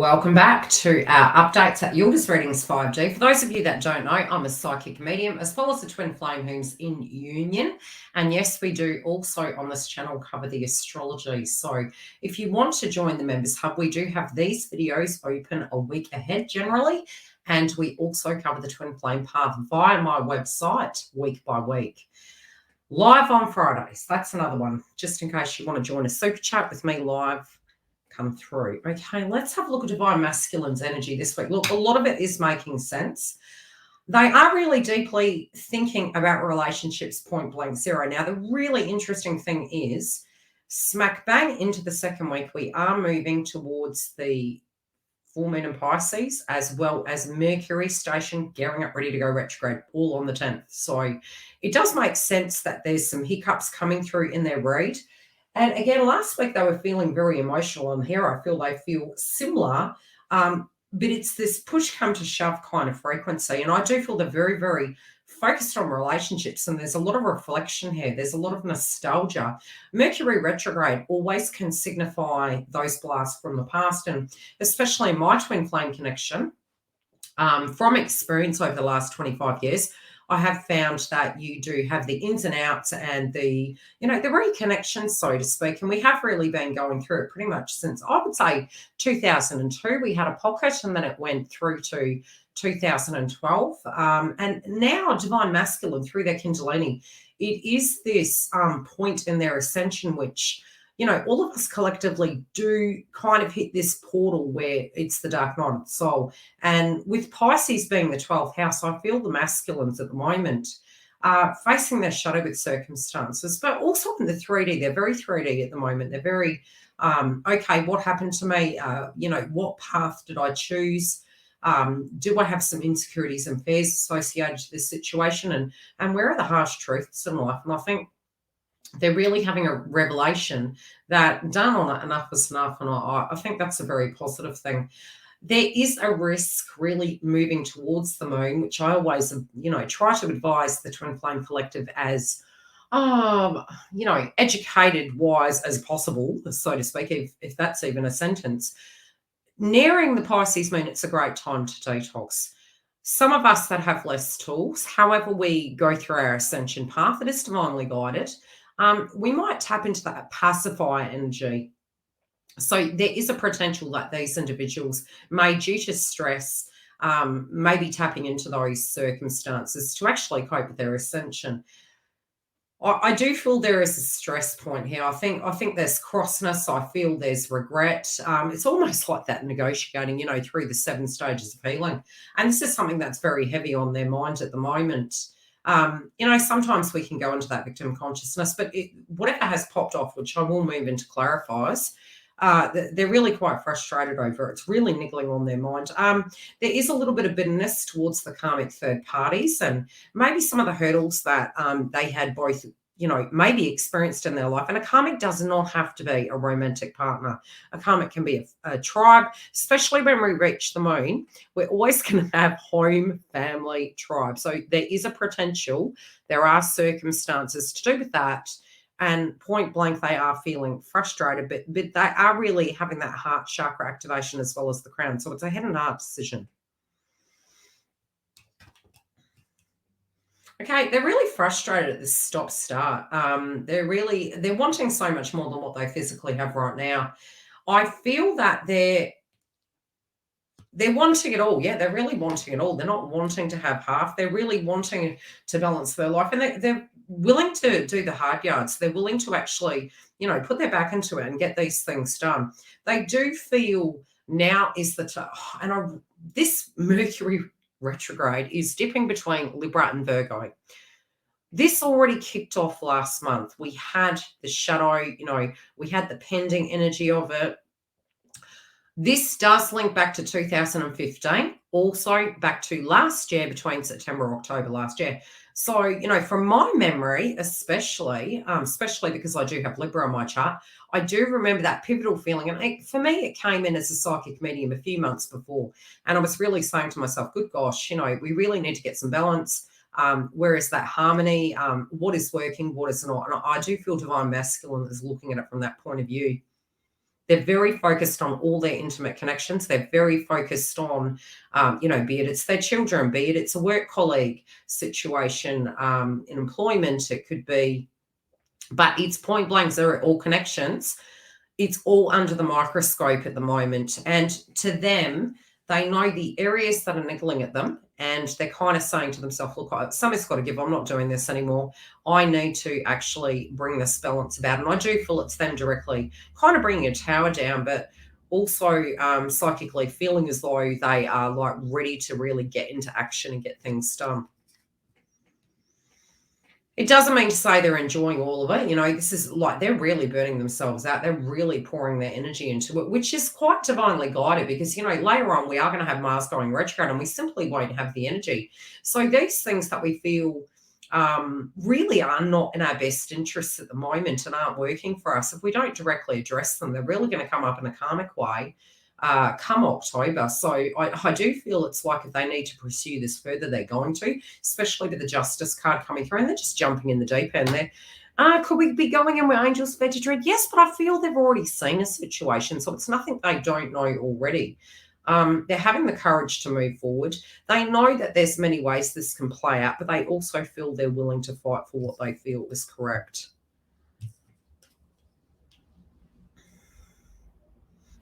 Welcome back to our updates at YILDIZ Readings 5D. For those of you that don't know, I'm a psychic medium as well as a twin flame who's in union. And yes, we do also on this channel cover the astrology. So if you want to join the Members Hub, we do have these videos open a week ahead generally. And we also cover the twin flame path via my website week by week. Live on Fridays. That's another one, just in case you want to join a super chat with me live. Come through. Okay, let's have a look at Divine Masculine's energy this week. Look, a lot of it is making sense. They are really deeply thinking about relationships point blank zero. Now, the really interesting thing is smack bang into the second week, we are moving towards the full moon in Pisces, as well as Mercury station gearing up ready to go retrograde all on the 10th. So it does make sense that there's some hiccups coming through in their read. And again, last week they were feeling very emotional, and here I feel they feel similar, but it's this push come to shove kind of frequency. And I do feel they're very, very focused on relationships, and there's a lot of reflection here. There's a lot of nostalgia. Mercury retrograde always can signify those blasts from the past, and especially my twin flame connection, from experience over the last 25 years, I have found that you do have the ins and outs and the reconnections, so to speak. And we have really been going through it pretty much since, I would say, 2002. We had a pocket and then it went through to 2012. And now Divine Masculine through their Kundalini, it is this point in their ascension, which, all of us collectively do kind of hit this portal where it's the dark night of the soul. And with Pisces being the 12th house, I feel the masculines at the moment are facing their shadow with circumstances, but also in the 3D. They're very 3D at the moment. They're very, okay, what happened to me? What path did I choose? Do I have some insecurities and fears associated to this situation? And where are the harsh truths in life? And I think they're really having a revelation that done on it, enough is enough. And I think that's a very positive thing. There is a risk really moving towards the moon, which I always, try to advise the Twin Flame Collective as, educated wise as possible, so to speak, if that's even a sentence. Nearing the Pisces moon, it's a great time to detox. Some of us that have less tools, however we go through our ascension path, it is divinely guided. We might tap into that pacifier energy. So there is a potential that these individuals may, due to stress, may be tapping into those circumstances to actually cope with their ascension. I do feel there is a stress point here. I think there's crossness. I feel there's regret. It's almost like that negotiating, through the 7 stages of healing. And this is something that's very heavy on their mind at the moment. Sometimes we can go into that victim consciousness, but whatever has popped off, which I will move into clarifies, they're really quite frustrated over it. It's really niggling on their mind. There is a little bit of bitterness towards the karmic third parties and maybe some of the hurdles that they had both, maybe experienced in their life. And a karmic does not have to be a romantic partner. A karmic can be a tribe, especially when we reach the moon. We're always going to have home, family, tribe. So there is a potential. There are circumstances to do with that. And point blank, they are feeling frustrated, but they are really having that heart chakra activation as well as the crown. So it's a head and heart decision. Okay, they're really frustrated at this stop-start. They're wanting so much more than what they physically have right now. I feel that they're wanting it all. Yeah, they're really wanting it all. They're not wanting to have half. They're really wanting to balance their life. And they're willing to do the hard yards. They're willing to actually, put their back into it and get these things done. They do feel now is the time. This Mercury retrograde is dipping between Libra and Virgo. This already kicked off last month. We had the shadow, we had the pending energy of it. This does link back to 2015, also back to last year between September and October last year. So, from my memory, especially because I do have Libra on my chart, I do remember that pivotal feeling. And for me, it came in as a psychic medium a few months before. And I was really saying to myself, good gosh, we really need to get some balance. Where is that harmony? What is working? What is not? And I do feel Divine Masculine is looking at it from that point of view. They're very focused on all their intimate connections. They're very focused on, be it it's their children, be it it's a work colleague situation, in employment, it could be, but it's point blank, they're all connections. It's all under the microscope at the moment. And to them, they know the areas that are niggling at them, and they're kind of saying to themselves, look, something's got to give. I'm not doing this anymore. I need to actually bring this balance about. And I do feel it's them directly kind of bringing a tower down, but also psychically feeling as though they are like ready to really get into action and get things done. It doesn't mean to say they're enjoying all of it. This is like they're really burning themselves out. They're really pouring their energy into it, which is quite divinely guided because, later on we are going to have Mars going retrograde and we simply won't have the energy. So these things that we feel really are not in our best interests at the moment and aren't working for us, if we don't directly address them, they're really going to come up in a karmic way come October. So I do feel it's like if they need to pursue this further, they're going to, especially with the Justice card coming through, and they're just jumping in the deep end there. Could we be going in where angels fed to dread? Yes, but I feel they've already seen a situation, so it's nothing they don't know already. They're having the courage to move forward. They know that there's many ways this can play out, but they also feel they're willing to fight for what they feel is correct.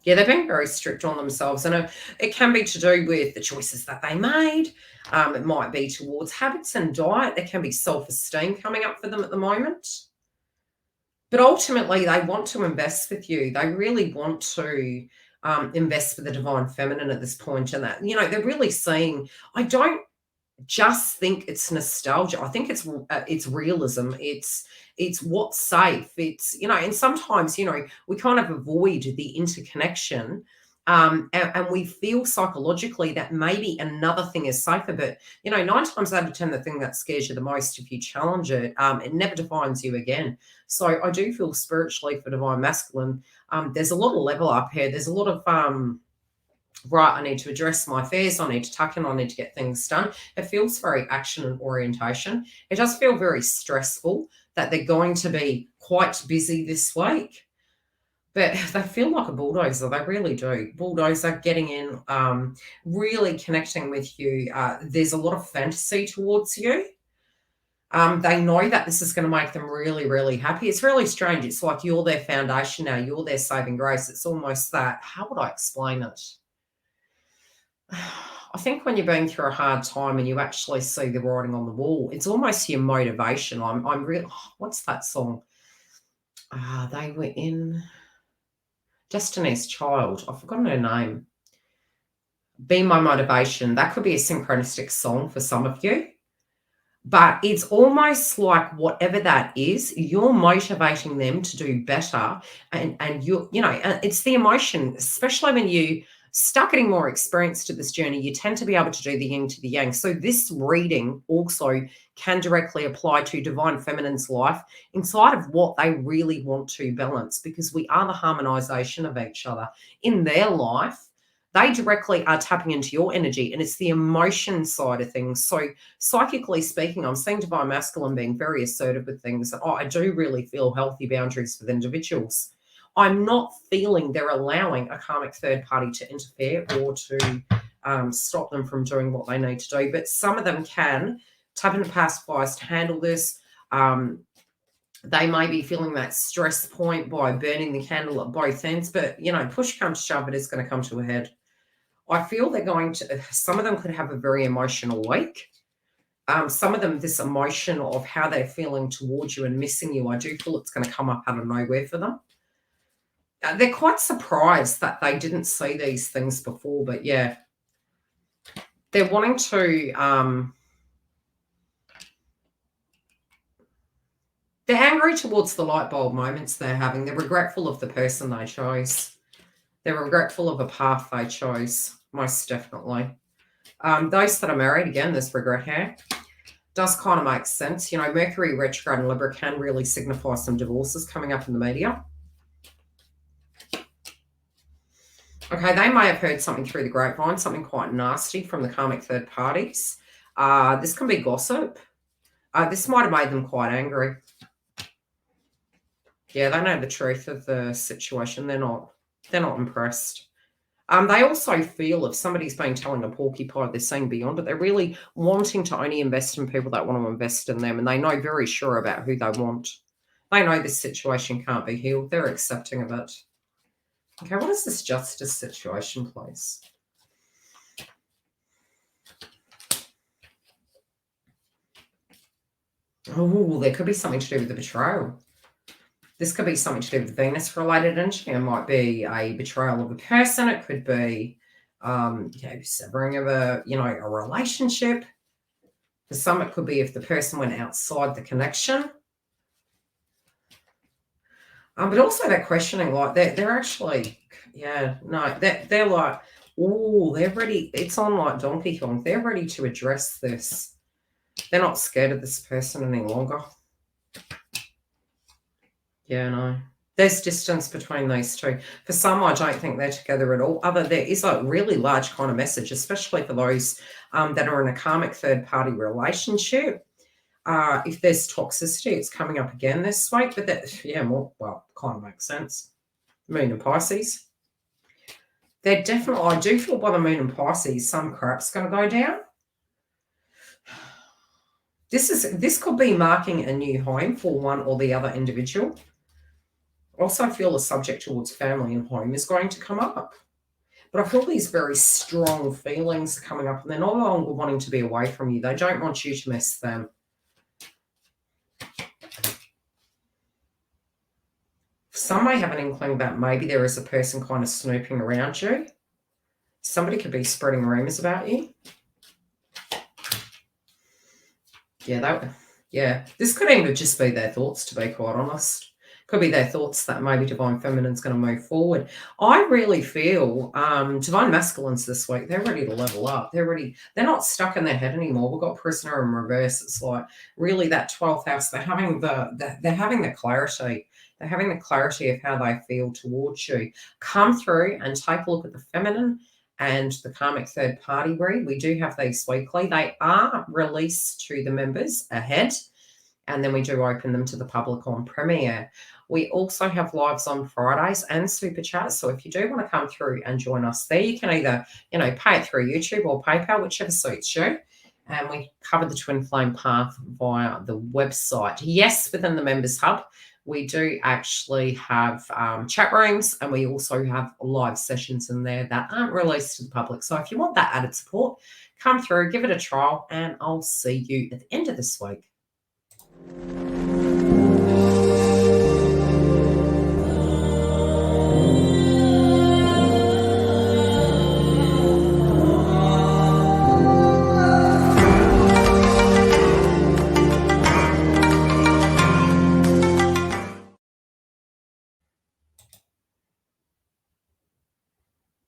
Yeah, they've been very strict on themselves, and it can be to do with the choices that they made. It might be towards habits and diet. There can be self-esteem coming up for them at the moment. But ultimately, they want to invest with you. They really want to invest with the divine feminine at this point, and that, they're really seeing, I don't just think it's nostalgia. I think it's realism. It's what's safe. It's, and sometimes, we kind of avoid the interconnection. And we feel psychologically that maybe another thing is safer, but 9 times out of 10, the thing that scares you the most, if you challenge it, it never defines you again. So I do feel spiritually for divine masculine, there's a lot of level up here. There's a lot of right, I need to address my affairs, I need to tuck in, I need to get things done. It feels very action and orientation. It does feel very stressful that they're going to be quite busy this week. But they feel like a bulldozer. They really do. Bulldozer, getting in, really connecting with you. There's a lot of fantasy towards you. They know that this is going to make them really, really happy. It's really strange. It's like you're their foundation now. You're their saving grace. It's almost that. How would I explain it? I think when you're going through a hard time and you actually see the writing on the wall, it's almost your motivation. I'm real. What's that song? They were in Destiny's Child. I've forgotten her name. Be My Motivation. That could be a synchronistic song for some of you. But it's almost like whatever that is, you're motivating them to do better. And it's the emotion, especially when you start getting more experienced at this journey, you tend to be able to do the yin to the yang. So this reading also can directly apply to divine feminine's life inside of what they really want to balance, because we are the harmonization of each other in their life. They directly are tapping into your energy, and it's the emotion side of things. So psychically speaking, I'm seeing divine masculine being very assertive with things. I do really feel healthy boundaries with individuals. I'm not feeling they're allowing a karmic third party to interfere or to stop them from doing what they need to do. But some of them can tap into past lives to handle this. They may be feeling that stress point by burning the candle at both ends. But, push comes to shove, it is going to come to a head. I feel they're going to, some of them could have a very emotional week. Some of them, this emotion of how they're feeling towards you and missing you, I do feel it's going to come up out of nowhere for them. They're quite surprised that they didn't see these things before, but yeah, they're wanting to, they're angry towards the light bulb moments they're having. They're regretful of the person they chose. They're regretful of a path they chose, most definitely. Those that are married, again, this regret here does kind of make sense. Mercury retrograde in Libra can really signify some divorces coming up in the media. Okay, they may have heard something through the grapevine, something quite nasty from the karmic third parties. This can be gossip. This might have made them quite angry. Yeah, they know the truth of the situation. They're not They're not impressed. They also feel if somebody's been telling a porcupine they're seeing beyond it, they're really wanting to only invest in people that want to invest in them, and they know very sure about who they want. They know this situation can't be healed. They're accepting of it. Okay, what is this justice situation, please? Oh, there could be something to do with the betrayal. This could be something to do with Venus-related energy. It might be a betrayal of a person. It could be, severing of a relationship. For some, it could be if the person went outside the connection. But also they're questioning, like they're actually, they're like, oh, they're ready. It's on like Donkey Kong. They're ready to address this. They're not scared of this person any longer. Yeah, no. There's distance between these two. For some, I don't think they're together at all. There is a really large kind of message, especially for those that are in a karmic third-party relationship. If there's toxicity, it's coming up again this week. But that, kind of makes sense. Moon and Pisces. They're definitely, I do feel by the Moon and Pisces, some crap's going to go down. This could be marking a new home for one or the other individual. Also, I feel the subject towards family and home is going to come up. But I feel these very strong feelings are coming up, and they're no longer wanting to be away from you. They don't want you to miss them. Some may have an inkling that maybe there is a person kind of snooping around you. Somebody could be spreading rumors about you. This could even just be their thoughts, to be quite honest. Could be their thoughts that maybe Divine Feminine's going to move forward. I really feel Divine Masculines this week, they're ready to level up. They're not stuck in their head anymore. We've got Prisoner in reverse. It's like really that 12th house. They're having the clarity. They're having the clarity of how they feel towards you. Come through and take a look at the feminine and the karmic third party read. We do have these weekly. They are released to the members ahead, and then we do open them to the public on premiere. We also have lives on Fridays and super chats. So if you do want to come through and join us there, you can either, pay it through YouTube or PayPal, whichever suits you. And we cover the twin flame path via the website. Yes, within the members hub, we do actually have chat rooms, and we also have live sessions in there that aren't released to the public. So if you want that added support, come through, give it a trial, and I'll see you at the end of this week.